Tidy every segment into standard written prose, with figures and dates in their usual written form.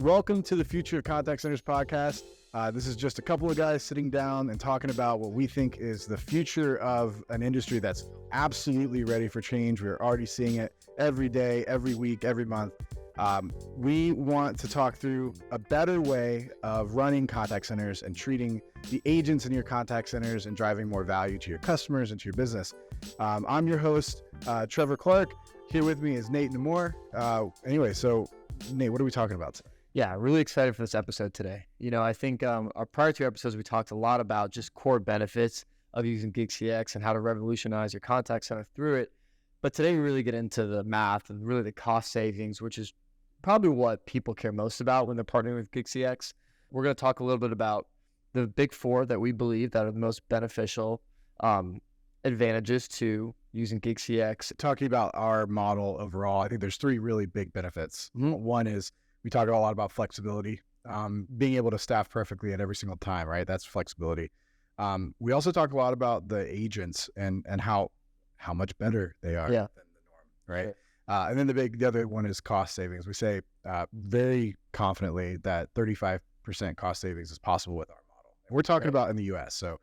Welcome to the Future of Contact Centers podcast. This is just a couple of guys sitting down and talking about what we think is the future of an industry that's absolutely ready for change. We're already seeing it every day, every week, every month. We want to talk through a better way of running contact centers and treating the agents in your contact centers and driving more value to your customers and to your business. I'm your host, Trevor Clark. Here with me is Nate Namor. So Nate, what are we talking about today? Yeah, really excited for this episode today. I think our prior two episodes, we talked a lot about just core benefits of using GigCX and how to revolutionize your contact center through it. But today we really get into the math and really the cost savings, which is probably what people care most about when they're partnering with GigCX. We're going to talk a little bit about the big four that we believe that are the most beneficial advantages to using GigCX. Talking about our model overall, I think there's three really big benefits. Mm-hmm. One is we talk a lot about flexibility, being able to staff perfectly at every single time, right? That's flexibility. We also talk a lot about the agents and how much better they are than the norm, right? And then the other one is cost savings. We say very confidently that 35% cost savings is possible with our model. And we're talking about in the U.S., so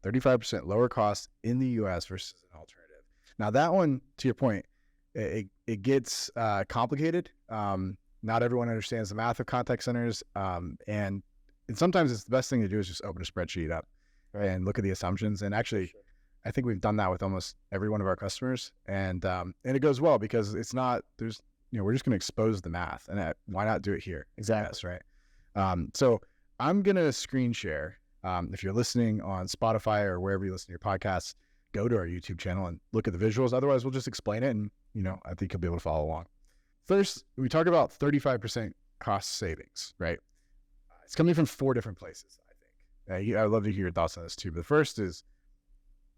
35% lower cost in the U.S. versus an alternative. Now that one, to your point, it gets complicated. Not everyone understands the math of contact centers, and sometimes it's the best thing to do is just open a spreadsheet up and look at the assumptions. And actually, I think we've done that with almost every one of our customers, and it goes well because it's not we're just going to expose the math, and why not do it here? Exactly. Yes, right. So I'm going to screen share. If you're listening on Spotify or wherever you listen to your podcasts, go to our YouTube channel and look at the visuals. Otherwise, we'll just explain it, and I think you'll be able to follow along. First, we talk about 35% cost savings, right? It's coming from four different places, I think. I'd love to hear your thoughts on this too. But the first is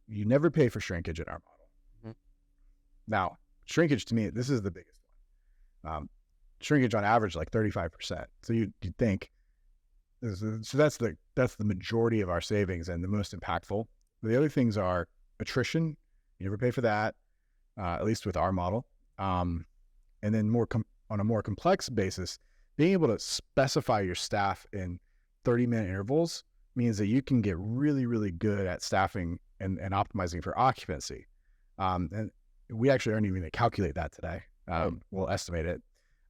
you never pay for shrinkage in our model. Mm-hmm. Now, shrinkage to me, this is the biggest one. Shrinkage on average, like 35%. So you'd think, so that's the majority of our savings and the most impactful. The other things are attrition. You never pay for that, at least with our model. And then on a more complex basis, being able to specify your staff in 30-minute intervals means that you can get really, really good at staffing and optimizing for occupancy. And we actually aren't even going to calculate that today. We'll estimate it.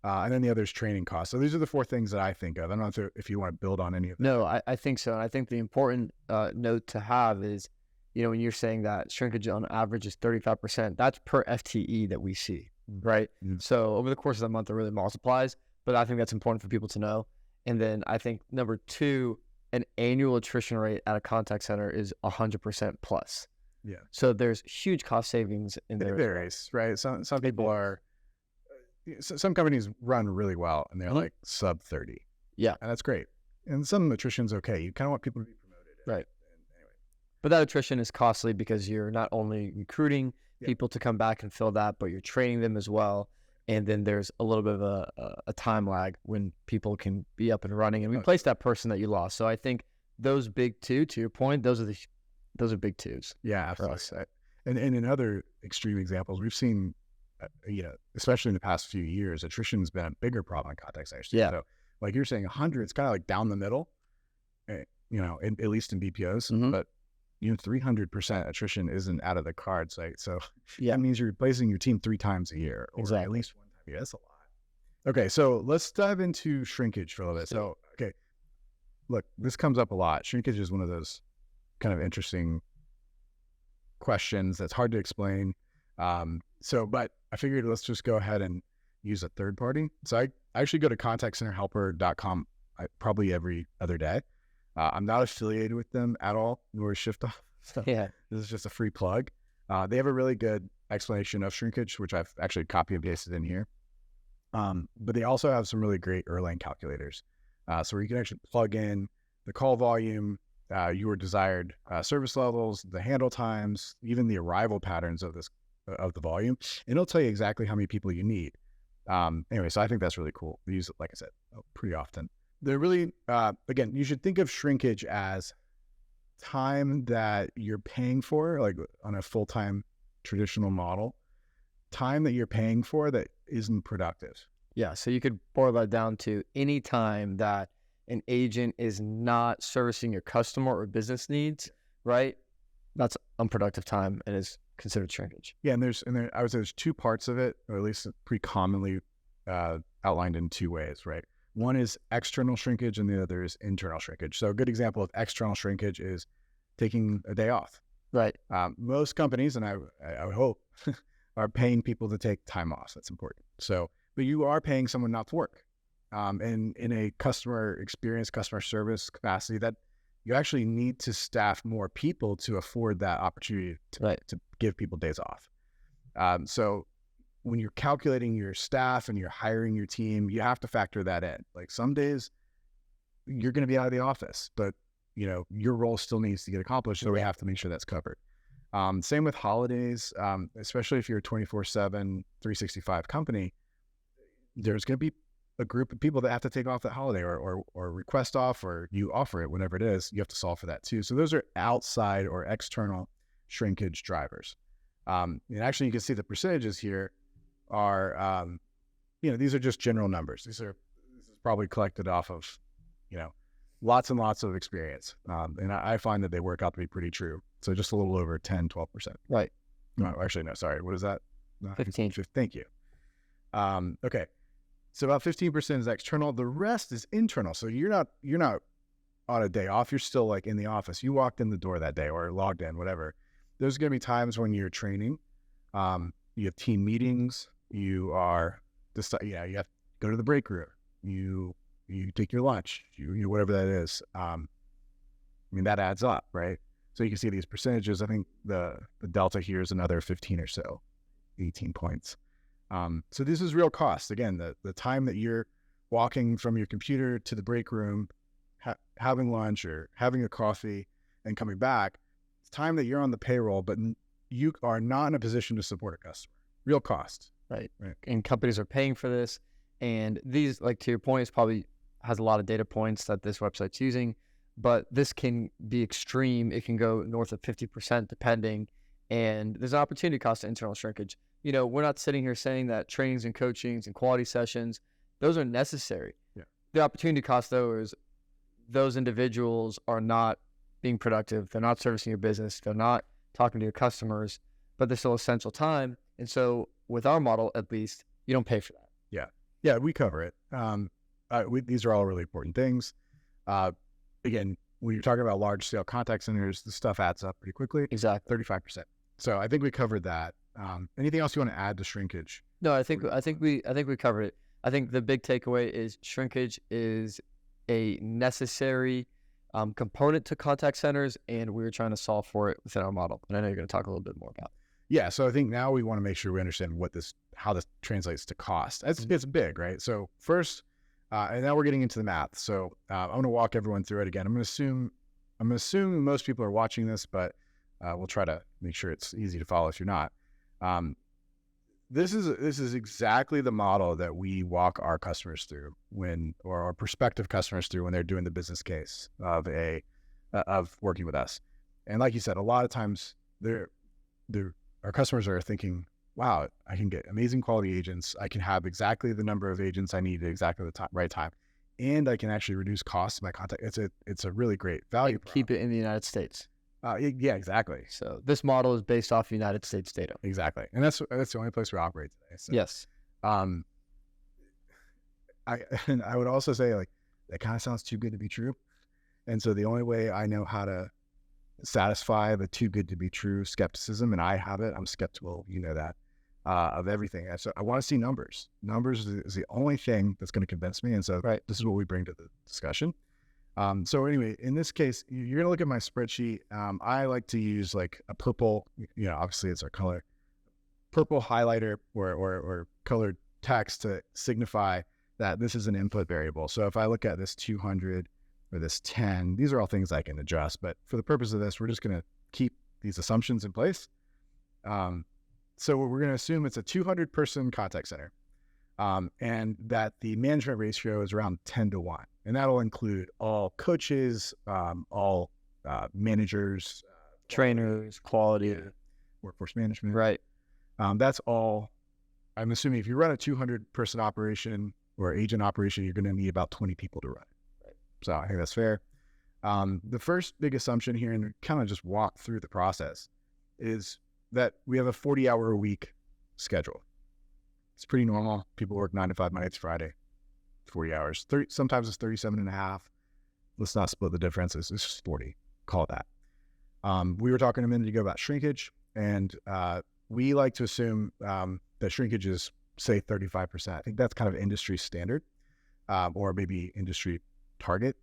And then the other is training costs. So these are the four things that I think of. I don't know if you want to build on any of them. No, I think so. And I think the important note to have is, when you're saying that shrinkage on average is 35%, that's per FTE that we see. Right. Mm-hmm. So over the course of the month, it really multiplies, but I think that's important for people to know. And then I think number two, an annual attrition rate at a contact center is 100% plus. Yeah. So there's huge cost savings in there. It varies, right? Some people are, some companies run really well and they're like sub 30. Yeah. And that's great. And some attrition's okay. You kind of want people to be promoted. Right. Anyway. But that attrition is costly because you're not only recruiting people to come back and fill that, but you're training them as well. And then there's a little bit of a time lag when people can be up and running and replace that person that you lost. So I think those big two, to your point, those are big twos. Yeah, absolutely. And in other extreme examples, we've seen, especially in the past few years, attrition has been a bigger problem in contact centers. Yeah. So like you're saying 100, it's kind of like down the middle, at least in BPOs, mm-hmm. but 300% attrition isn't out of the cards, right? So that means you're replacing your team 3 times a year, or at least 1 time a year. That's a lot. Okay, so let's dive into shrinkage for a little bit. So, okay, look, this comes up a lot. Shrinkage is one of those kind of interesting questions that's hard to explain. But I figured let's just go ahead and use a third party. So I actually go to contactcenterhelper.com probably every other day. I'm not affiliated with them at all, nor Shiftoff. So this is just a free plug. They have a really good explanation of shrinkage, which I've actually copy and pasted in here. But they also have some really great Erlang calculators. So where you can actually plug in the call volume, your desired service levels, the handle times, even the arrival patterns of the volume, and it'll tell you exactly how many people you need. Anyway, so I think that's really cool. We use it, like I said, pretty often. They're really, again, you should think of shrinkage as time that you're paying for, like on a full-time traditional model, time that you're paying for that isn't productive. Yeah. So you could boil that down to any time that an agent is not servicing your customer or business needs, right? That's unproductive time and is considered shrinkage. Yeah, and I would say there's two parts of it, or at least pretty commonly outlined in two ways, right? One is external shrinkage and the other is internal shrinkage. So a good example of external shrinkage is taking a day off. Right. Most companies, and I would hope, are paying people to take time off. That's important. So, but you are paying someone not to work. And in a customer experience, customer service capacity, that you actually need to staff more people to afford that opportunity to give people days off. So when you're calculating your staff and you're hiring your team, you have to factor that in. Like some days you're going to be out of the office, but your role still needs to get accomplished. So we have to make sure that's covered. Same with holidays, especially if you're a 24/7, 365 company, there's going to be a group of people that have to take off that holiday or request off, or you offer it, whatever it is, you have to solve for that too. So those are outside or external shrinkage drivers. And actually you can see the percentages here are, these are just general numbers. This is probably collected off of, lots and lots of experience. And I find that they work out to be pretty true. So just a little over 10, 12%. Right. No, actually, no, sorry. What is that? 15. Thank you. Okay. So about 15% is external. The rest is internal. So you're not on a day off. You're still like in the office. You walked in the door that day or logged in, whatever. There's going to be times when you're training. You have team meetings. You have to go to the break room. You take your lunch. You whatever that is. That adds up, right? So you can see these percentages. I think the delta here is another 15 or so, 18 points. So this is real cost. Again, the time that you're walking from your computer to the break room, having lunch or having a coffee and coming back, it's time that you're on the payroll, but you are not in a position to support a customer. Real cost. Right. And companies are paying for this. And these, like to your point, is probably has a lot of data points that this website's using, but this can be extreme. It can go north of 50% depending. And there's an opportunity cost to internal shrinkage. We're not sitting here saying that trainings and coachings and quality sessions, those are necessary. Yeah. The opportunity cost, though, is those individuals are not being productive. They're not servicing your business. They're not talking to your customers, but they're still essential time. And so with our model, at least, you don't pay for that. Yeah. Yeah, we cover it. These are all really important things. Again, when you're talking about large scale contact centers, the stuff adds up pretty quickly. Exactly. 35%. So I think we covered that. Anything else you want to add to shrinkage? No, I think we covered it. I think the big takeaway is shrinkage is a necessary component to contact centers, and we're trying to solve for it within our model. And I know you're going to talk a little bit more about it. Yeah, so I think now we want to make sure we understand how this translates to cost. It's big, right? So first, and now we're getting into the math. So I'm going to walk everyone through it again. I'm going to assume most people are watching this, but we'll try to make sure it's easy to follow if you're not. This is exactly the model that we walk our customers through or our prospective customers through when they're doing the business case of working with us. And like you said, a lot of times our customers are thinking, wow, I can get amazing quality agents. I can have exactly the number of agents I need at exactly the right time. And I can actually reduce costs of my contact. It's a really great value. Keep it in the United States. Yeah, exactly. So this model is based off United States data. Exactly. And that's the only place we operate today. So, yes. I would also say, like, that kind of sounds too good to be true. And so the only way I know how to satisfy the too good to be true skepticism, and I have it, I'm skeptical, that, of everything. And so I want to see numbers. Numbers is the only thing that's going to convince me. And so This is what we bring to the discussion. So anyway, in this case, you're going to look at my spreadsheet. I like to use like a purple, obviously it's our color, purple highlighter or colored text to signify that this is an input variable. So if I look at this 200 or this 10, these are all things I can adjust. But for the purpose of this, we're just going to keep these assumptions in place. So we're going to assume it's a 200 person contact center. And that the management ratio is around 10-1. And that'll include all coaches, all managers, trainers, quality, workforce management. Right. That's all I'm assuming if you run a 200-person operation or agent operation, you're going to need about 20 people to run it. Right. So I think that's fair. The first big assumption here, and kind of just walk through the process, is that we have a 40-hour-a-week schedule. It's pretty normal. People work 9 to 5, Monday to Friday, 40 hours. Sometimes it's 37 and a half. Let's not split the differences. It's just 40. Call it that. We were talking a minute ago about shrinkage, and we like to assume that shrinkage is, say, 35%. I think that's kind of industry standard, or maybe industry target.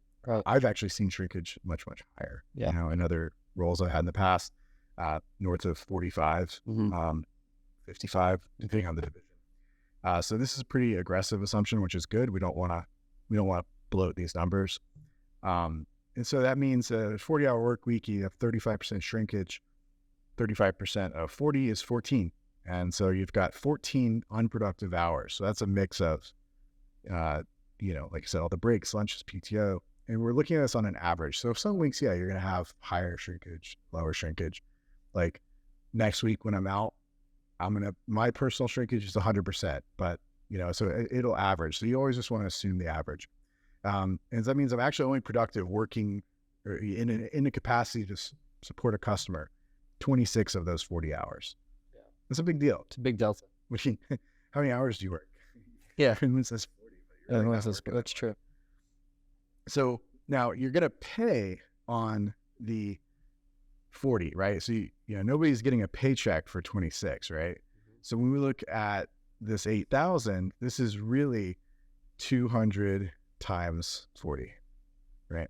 I've actually seen shrinkage much, much higher. Yeah. You know, in other roles I've had in the past, north of 45, 55, depending on the division. So this is a pretty aggressive assumption, which is good. We don't want to bloat these numbers. And so that means a 40-hour work week, you have 35% shrinkage. 35% of 40 is 14. And so you've got 14 unproductive hours. So that's a mix of, like I said, all the breaks, lunches, PTO. And we're looking at this on an average. So if some weeks, you're going to have higher shrinkage, lower shrinkage. Like next week when I'm out, my personal shrinkage is 100%, but so it'll average. So you always just want to assume the average. And that means I'm actually only productive working in a capacity to support a customer 26 of those 40 hours. Yeah. That's a big deal. It's a big delta. How many hours do you work? Yeah. Everyone says 40. That's true. So now you're going to pay on the 40, right? So, nobody's getting a paycheck for 26, right? Mm-hmm. So when we look at this 8,000, this is really 200 times 40, right?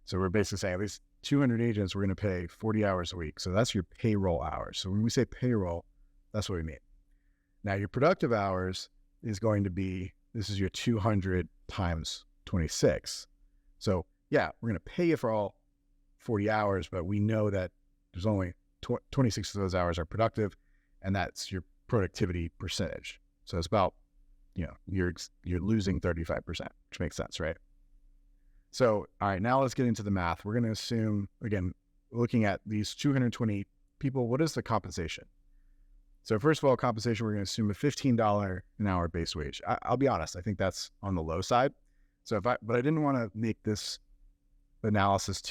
So we're basically saying these 200 agents, we're going to pay 40 hours a week. So that's your payroll hours. So when we say payroll, that's what we mean. Now your productive hours is going to be, this is your 200 times 26. So yeah, we're going to pay you for all 40 hours, but we know that there's only 26 of those hours are productive, and that's your productivity percentage. So it's about, you're losing 35%, which makes sense, right? So, all right, now let's get into the math. We're going to assume, again, looking at these 220 people, what is the compensation? So first of all, compensation, we're going to assume a $15 an hour base wage. I'll be honest, I think that's on the low side. But I didn't want to make this analysis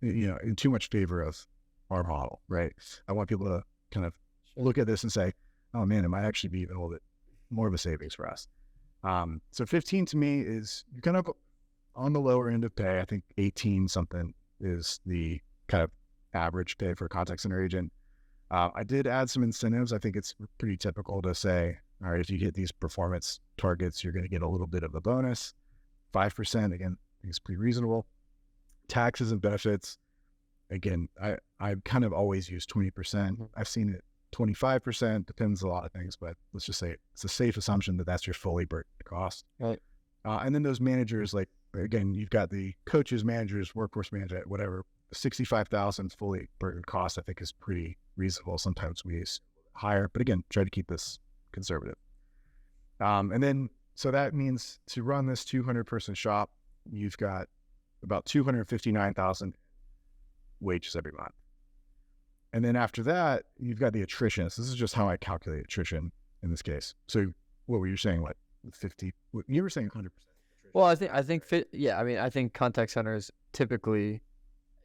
in too much favor of our model, right? I want people to kind of look at this and say, oh man, it might actually be even a little bit more of a savings for us. So 15 to me is kind of on the lower end of pay. I think 18 something is the kind of average pay for a contact center agent. I did add some incentives. I think it's pretty typical to say, all right, if you hit these performance targets, you're going to get a little bit of a bonus. 5%, again, I think it's pretty reasonable. Taxes and benefits, again, I kind of always use 20%. Mm-hmm. I've seen it 25%, depends on a lot of things, but let's just say it's a safe assumption that that's your fully burdened cost. Right. And then those managers, like, again, you've got the coaches, managers, workforce management, whatever, 65,000 fully burdened cost, I think is pretty reasonable. Sometimes we use higher, but again, try to keep this conservative. And then, so that means to run this 200-person shop, you've got about 259,000 wages every month. And then after that, you've got the attrition. So this is just how I calculate attrition in this case. So what were you saying? What, 50? You were saying 100%. Well, I think contact centers typically,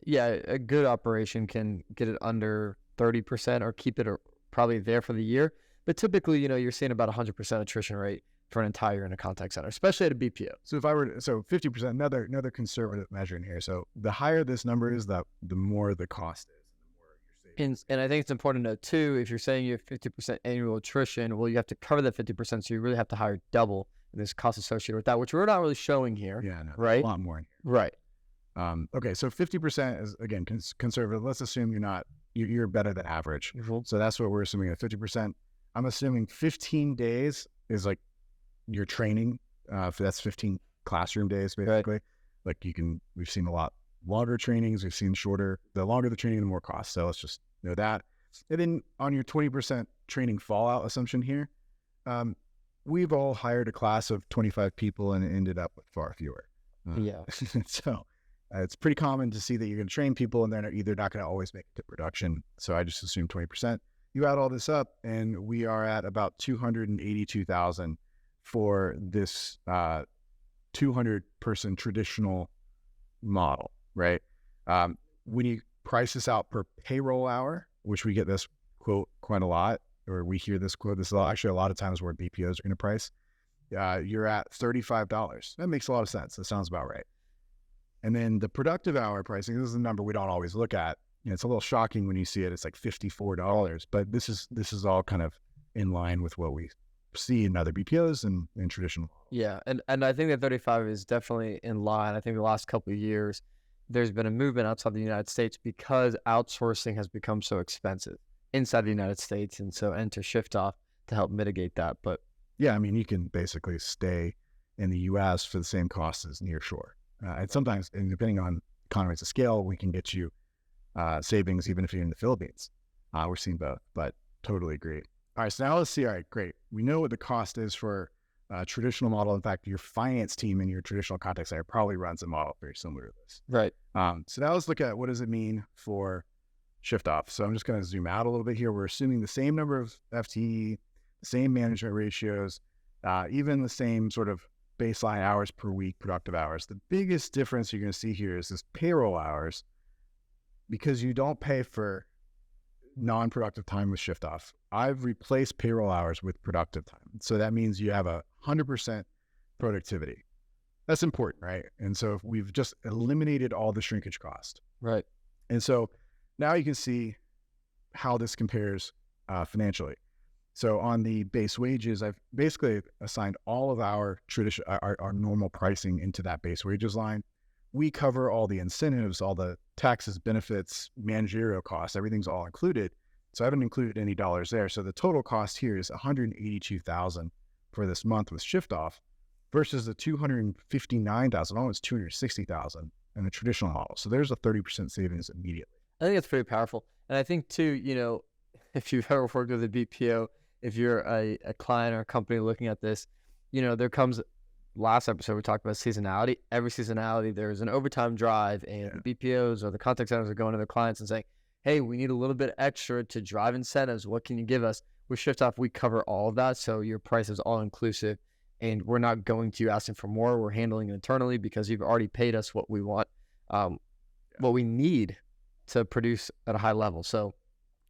a good operation can get it under 30% or keep it probably there for the year. But typically, you're seeing about 100% attrition rate for an entire year in a contact center, especially at a BPO. So 50%, another conservative measure in here. So the higher this number is, the more the cost is. And I think it's important to note too, if you're saying you have 50% annual attrition, well, you have to cover that 50%. So you really have to hire double, and there's costs associated with that, which we're not really showing here. Yeah, no, right? A lot more in here. Right. Okay, so 50% is, again, conservative. Let's assume you're better than average. Mm-hmm. So that's what we're assuming at 50%. I'm assuming 15 days is like your training. That's 15 classroom days, basically. Right. Like we've seen a lot longer trainings. We've seen shorter. The longer the training, the more cost. So let's just know that. And then on your 20% training fallout assumption here, we've all hired a class of 25 people and ended up with far fewer. So it's pretty common to see that you're going to train people and they're either not going to always make it to production. So I just assume 20%. you add all this up, and we are at about 282,000 for this 200-person traditional model, right? When you price this out per payroll hour, which we get this quote quite a lot, or we hear this quote, this is actually a lot of times where BPOs are going to price, you're at $35. That makes a lot of sense. That sounds about right. And then the productive hour pricing, this is a number we don't always look at. It's a little shocking when you see it. It's like $54, but this is all kind of in line with what we see in other BPOs and traditional. Yeah, and I think that 35 is definitely in line. I think the last couple of years, there's been a movement outside the United States because outsourcing has become so expensive inside the United States, and so enter shift off to help mitigate that. But yeah, I mean, you can basically stay in the U.S. for the same cost as near shore. And sometimes, and depending on economies of scale, we can get you savings even if you're in the Philippines. We're seeing both, but totally agree. All right, so now let's see. All right, great. We know what the cost is for a traditional model. In fact, your finance team in your traditional contact center probably runs a model very similar to this. Right. So now let's look at what does it mean for shift off. So I'm just going to zoom out a little bit here. We're assuming the same number of FTE, the same management ratios, even the same sort of baseline hours per week, productive hours. The biggest difference you're going to see here is this payroll hours, because you don't pay for non-productive time with shift off. I've replaced payroll hours with productive time. So that means you have 100% productivity. That's important, right? And so we've just eliminated all the shrinkage cost. Right. And so now you can see how this compares financially. So on the base wages, I've basically assigned all of our normal pricing into that base wages line. We cover all the incentives, all the taxes, benefits, managerial costs, everything's all included. So I haven't included any dollars there. So the total cost here is $182,000 for this month with shift off versus the $259,000, almost $260,000 in the traditional model. So there's a 30% savings immediately. I think that's pretty powerful. And I think too, if you've ever worked with a BPO, if you're a client or a company looking at this, there comes, last episode we talked about seasonality. Every seasonality, there's an overtime drive, and the BPOs or the contact centers are going to their clients and saying, hey, we need a little bit extra to drive incentives. What can you give us? With shift off, we cover all of that. So your price is all inclusive, and we're not going to you asking for more. We're handling it internally because you've already paid us what we want, what we need to produce at a high level. So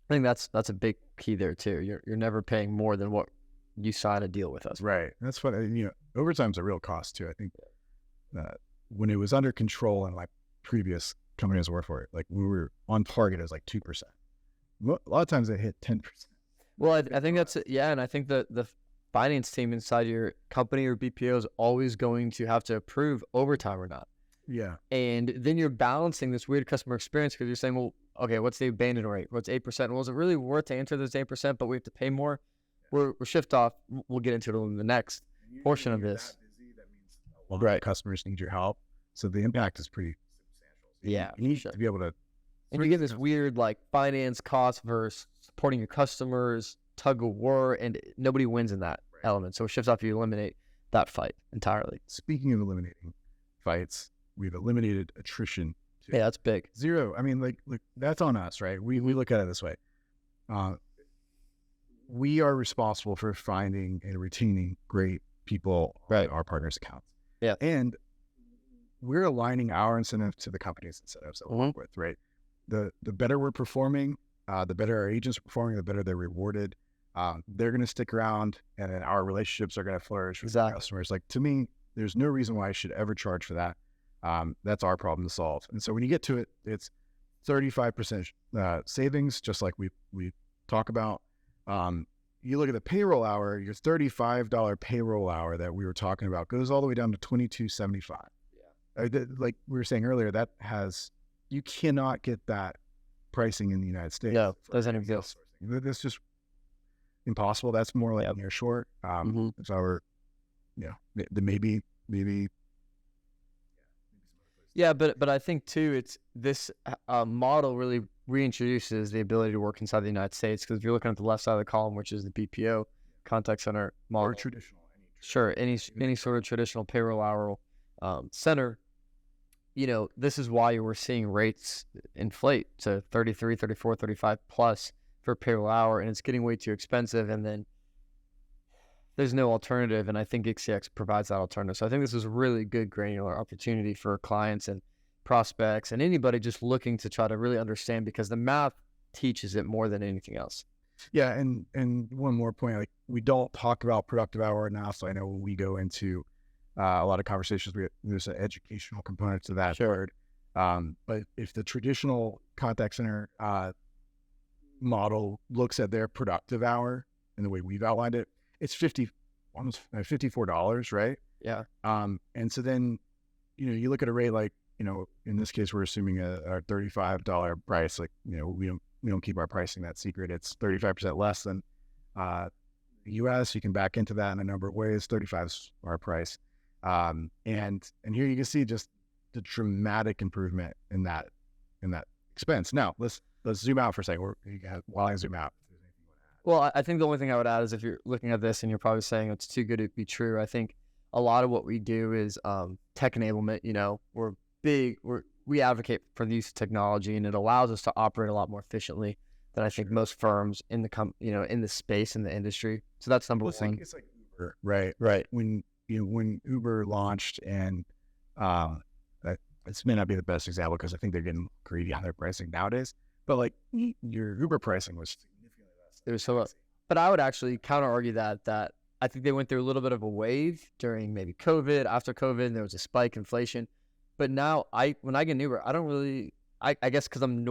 I think that's a big key there too. You're never paying more than what you sign a deal with us. Right. That's what, overtime's a real cost too. I think when it was under control in like previous companies I worked for, like we were on target as like 2%. A lot of times they hit 10%. Well, I think that's it. Yeah. And I think that the finance team inside your company or BPO is always going to have to approve overtime or not. Yeah. And then you're balancing this weird customer experience because you're saying, well, okay, what's the abandon rate? What's 8%? Well, is it really worth to enter this 8%, but we have to pay more? We're shift off. We'll get into it in the next portion of this. That means a lot of customers need your help. So the impact is pretty substantial. Yeah. You need to be able to. And you get this weird like finance cost versus supporting your customers, tug of war, and nobody wins in that element. So shift off, you eliminate that fight entirely. Speaking of eliminating fights, we've eliminated attrition too. Yeah, that's big. Zero. I mean, like that's on us, right? We look at it this way. We are responsible for finding and retaining great people on our partners' accounts. Yeah. And we're aligning our incentive to the company's incentives that we work with, right? The better we're performing, the better our agents are performing, the better they're rewarded. They're going to stick around, and then our relationships are going to flourish with our customers. Like, to me, there's no reason why I should ever charge for that. That's our problem to solve. And so when you get to it, it's 35% savings, just like we talk about. You look at the payroll hour, your $35 payroll hour that we were talking about goes all the way down to $22.75. Yeah. Like we were saying earlier, you cannot get that pricing in the United States. No, doesn't exist. That's just impossible. That's more like near short. If I were, maybe. Yeah, but I think too, it's this model really reintroduces the ability to work inside the United States, because if you're looking at the left side of the column, which is the BPO contact center model, or traditional, any sort of traditional payroll hour center, this is why we're seeing rates inflate to 33, 34, 35 plus for payroll hour, and it's getting way too expensive. And then there's no alternative, and I think GigCX provides that alternative. So I think this is a really good granular opportunity for clients and prospects and anybody just looking to try to really understand, because the math teaches it more than anything else. Yeah, and one more point, like we don't talk about productive hour enough. So I know when we go into a lot of conversations, there's an educational component to that. Sure. But if the traditional contact center model looks at their productive hour and the way we've outlined it, it's almost $54, right? Yeah. And so then, you look at a rate like, in this case, we're assuming a $35 price. Like, we don't keep our pricing that secret. It's 35% less than the US. You can back into that in a number of ways. 35 is our price. And here you can see just the dramatic improvement in that expense. Now let's zoom out for a second. While I zoom out. Well, I think the only thing I would add is, if you're looking at this and you're probably saying it's too good to be true, I think a lot of what we do is tech enablement. We advocate for the use of technology, and it allows us to operate a lot more efficiently than I think most firms in the in the space, in the industry. So that's number one. It's like Uber, right? When Uber launched, and this may not be the best example because I think they're getting greedy on their pricing nowadays. But like your Uber pricing was significantly less. It was so low. But I would actually counter argue that I think they went through a little bit of a wave during maybe COVID. After COVID, there was a spike in inflation. But now when I get an Uber, I don't really, I guess because I'm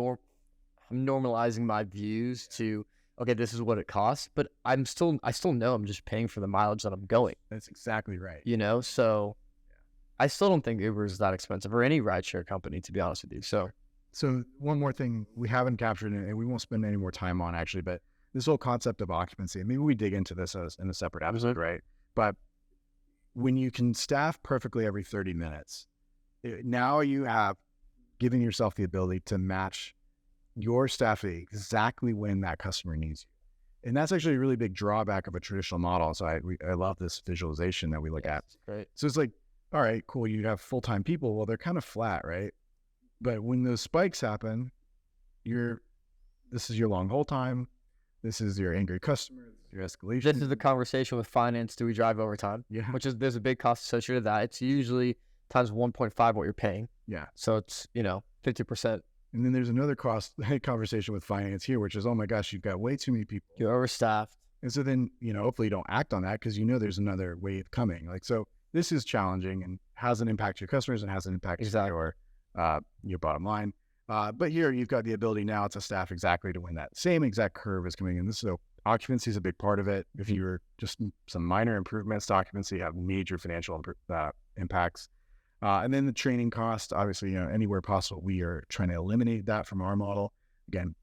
normalizing my views to, okay, this is what it costs, but I still know I'm just paying for the mileage that I'm going. That's exactly right. So I still don't think Uber is that expensive, or any rideshare company, to be honest with you. So one more thing we haven't captured, and we won't spend any more time on actually, but this whole concept of occupancy, maybe we dig into this in a separate episode, right? But when you can staff perfectly every 30 minutes, now you have given yourself the ability to match your staffing exactly when that customer needs you. And that's actually a really big drawback of a traditional model. So I love this visualization that we look at. Great. So it's like, all right, cool. You have full-time people. Well, they're kind of flat, right? But when those spikes happen, this is your long hold time. This is your angry customer. This is your escalation. This is the conversation with finance. Do we drive overtime? Yeah. There's a big cost associated with that. It's usually times 1.5 what you're paying. Yeah. So it's, 50%. And then there's another conversation with finance here, which is, oh my gosh, you've got way too many people. You're overstaffed. And so then, hopefully you don't act on that because there's another wave coming. Like, so this is challenging and has an impact to your customers and has an impact to your bottom line. But here you've got the ability now to staff exactly to when that same exact curve is coming in. So occupancy is a big part of it. If you're just some minor improvements to occupancy, have major financial impacts. And then the training cost, obviously, anywhere possible, we are trying to eliminate that from our model. Again,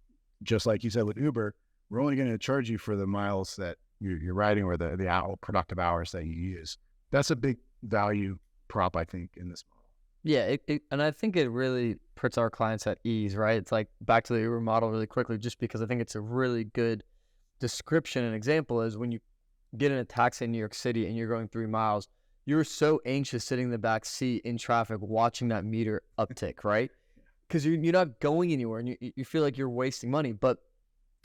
just like you said with Uber, we're only going to charge you for the miles that you're riding, or the productive hours that you use. That's a big value prop, I think, in this model. Yeah, and I think it really puts our clients at ease, right? It's like, back to the Uber model really quickly, just because I think it's a really good description and example, is when you get in a taxi in New York City and you're going 3 miles, you're so anxious sitting in the back seat in traffic watching that meter uptick, right? Because you're not going anywhere, and you feel like you're wasting money. But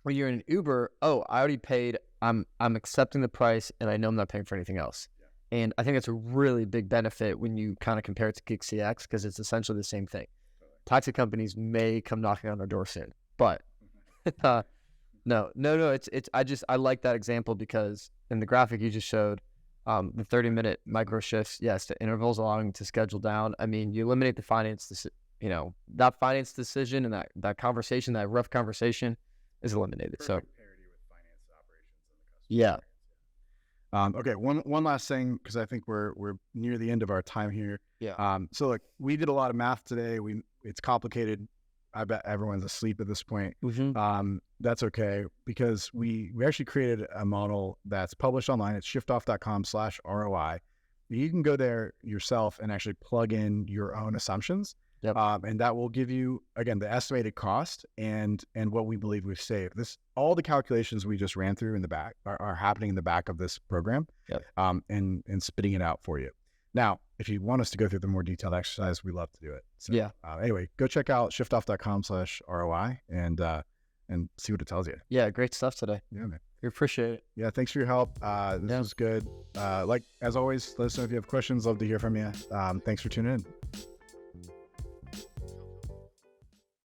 when you're in an Uber, I already paid, I'm accepting the price, and I know I'm not paying for anything else. Yeah. And I think that's a really big benefit when you kind of compare it to GigCX, because it's essentially the same thing. Taxi companies may come knocking on our door soon, but no. I like that example, because in the graphic you just showed, the 30-minute micro shifts, yes, the intervals allowing to schedule down. I mean, you eliminate the finance, that finance decision, and that conversation, that rough conversation is eliminated. Perfect so parity with finance operations and the customer. Yeah. Okay. One last thing, because I think we're near the end of our time here. Yeah. So look, we did a lot of math today. It's complicated. I bet everyone's asleep at this point. Mm-hmm. That's okay, because we actually created a model that's published online. It's shiftoff.com/ROI. You can go there yourself and actually plug in your own assumptions. Yep. And that will give you, again, the estimated cost and what we believe we've saved. All the calculations we just ran through in the back are happening in the back of this program. Yep. And spitting it out for you. Now, if you want us to go through the more detailed exercise, we love to do it. So, yeah. Anyway, go check out shiftoff.com/ROI and and see what it tells you. Yeah, great stuff today. Yeah, man. We appreciate it. Yeah, thanks for your help. This was good. Like as always, let us know if you have questions. Love to hear from you. Thanks for tuning in.